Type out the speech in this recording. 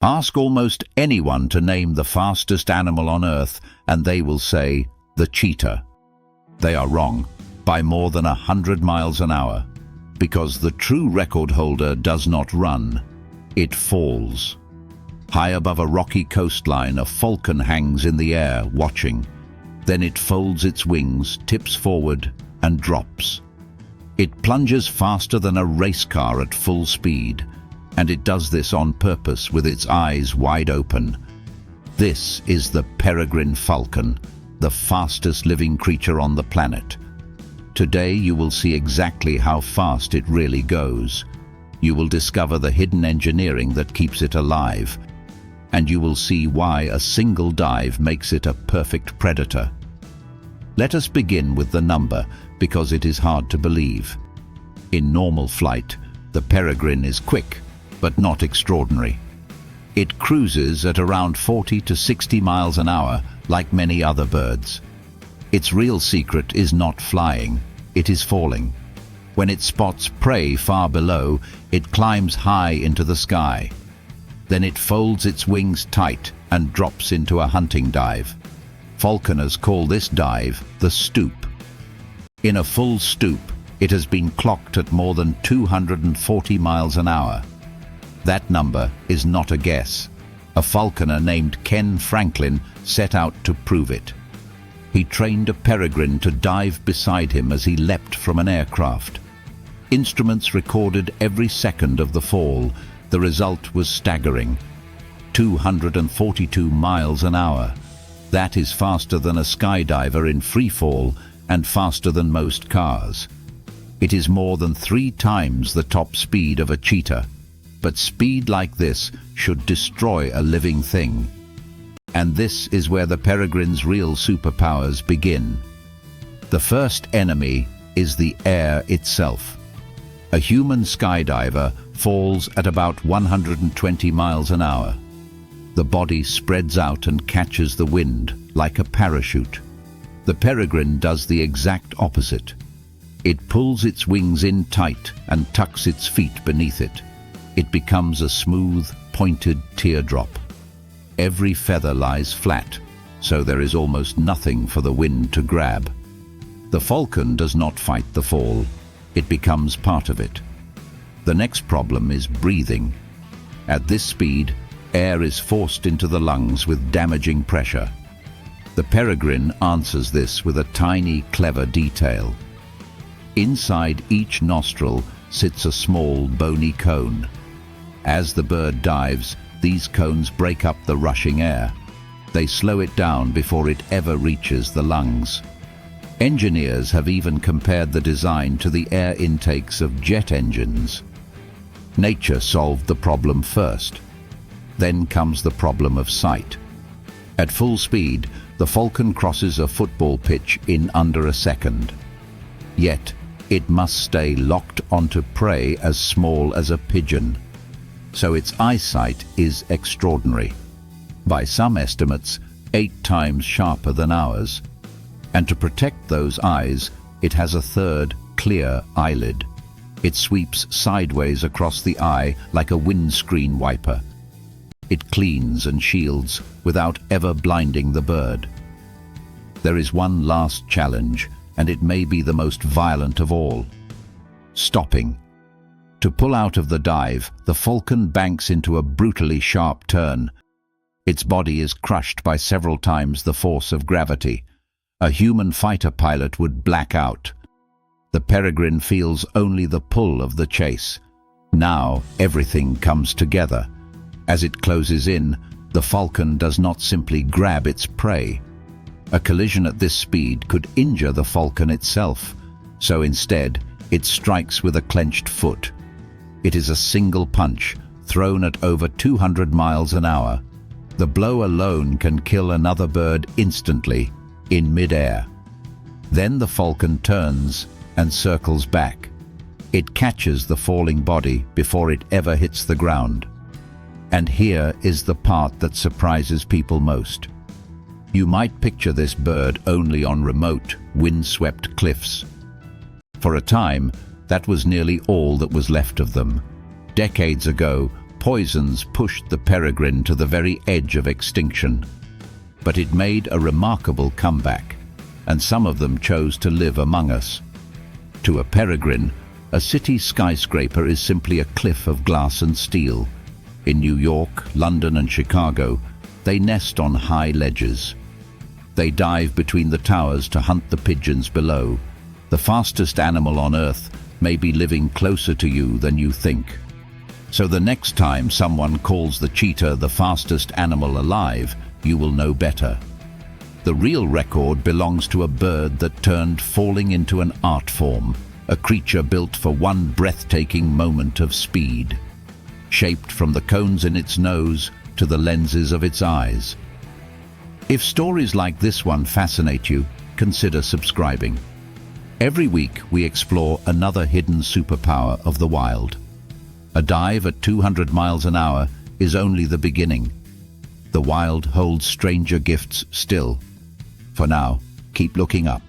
Ask almost anyone to name the fastest animal on Earth, and they will say the cheetah. They are wrong by more than 100 miles an hour, because the true record holder does not run, it falls. High above a rocky coastline, a falcon hangs in the air, watching. Then it folds its wings, tips forward, and drops. It plunges faster than a race car at full speed, and it does this on purpose with its eyes wide open. This is the peregrine falcon, the fastest living creature on the planet. Today you will see exactly how fast it really goes. You will discover the hidden engineering that keeps it alive, and you will see why a single dive makes it a perfect predator. Let us begin with the number, because it is hard to believe. In normal flight, the peregrine is quick, but not extraordinary. It cruises at around 40 to 60 miles an hour, like many other birds. Its real secret is not flying, it is falling. When it spots prey far below, it climbs high into the sky. Then it folds its wings tight and drops into a hunting dive. Falconers call this dive the stoop. In a full stoop, it has been clocked at more than 240 miles an hour. That number is not a guess. A falconer named Ken Franklin set out to prove it. He trained a peregrine to dive beside him as he leapt from an aircraft. Instruments recorded every second of the fall. The result was staggering. 242 miles an hour. That is faster than a skydiver in free fall and faster than most cars. It is more than 3 times the top speed of a cheetah. But speed like this should destroy a living thing. And this is where the peregrine's real superpowers begin. The first enemy is the air itself. A human skydiver falls at about 120 miles an hour. The body spreads out and catches the wind like a parachute. The peregrine does the exact opposite. It pulls its wings in tight and tucks its feet beneath it. It becomes a smooth, pointed teardrop. Every feather lies flat, so there is almost nothing for the wind to grab. The falcon does not fight the fall. It becomes part of it. The next problem is breathing. At this speed, air is forced into the lungs with damaging pressure. The peregrine answers this with a tiny, clever detail. Inside each nostril sits a small, bony cone. As the bird dives, these cones break up the rushing air. They slow it down before it ever reaches the lungs. Engineers have even compared the design to the air intakes of jet engines. Nature solved the problem first. Then comes the problem of sight. At full speed, the falcon crosses a football pitch in under a second. Yet, it must stay locked onto prey as small as a pigeon. So its eyesight is extraordinary. By some estimates, 8 times sharper than ours. And to protect those eyes, it has a third, clear eyelid. It sweeps sideways across the eye like a windscreen-wiper. It cleans and shields without ever blinding the bird. There is one last challenge, and it may be the most violent of all. Stopping. To pull out of the dive, the falcon banks into a brutally sharp turn. Its body is crushed by several times the force of gravity. A human fighter pilot would black out. The peregrine feels only the pull of the chase. Now everything comes together. As it closes in, the falcon does not simply grab its prey. A collision at this speed could injure the falcon itself, so instead it strikes with a clenched foot. It is a single punch, thrown at over 200 miles an hour. The blow alone can kill another bird instantly, in mid-air. Then the falcon turns and circles back. It catches the falling body before it ever hits the ground. And here is the part that surprises people most. You might picture this bird only on remote, windswept cliffs. For a time, that was nearly all that was left of them. Decades ago, poisons pushed the peregrine to the very edge of extinction. But it made a remarkable comeback, and some of them chose to live among us. To a peregrine, a city skyscraper is simply a cliff of glass and steel. In New York, London and Chicago, they nest on high ledges. They dive between the towers to hunt the pigeons below. The fastest animal on Earth may be living closer to you than you think. So the next time someone calls the cheetah the fastest animal alive, you will know better. The real record belongs to a bird that turned falling into an art form, a creature built for one breathtaking moment of speed, shaped from the cones in its nose to the lenses of its eyes. If stories like this one fascinate you, consider subscribing. Every week we explore another hidden superpower of the wild. A dive at 200 miles an hour is only the beginning. The wild holds stranger gifts still. For now, keep looking up.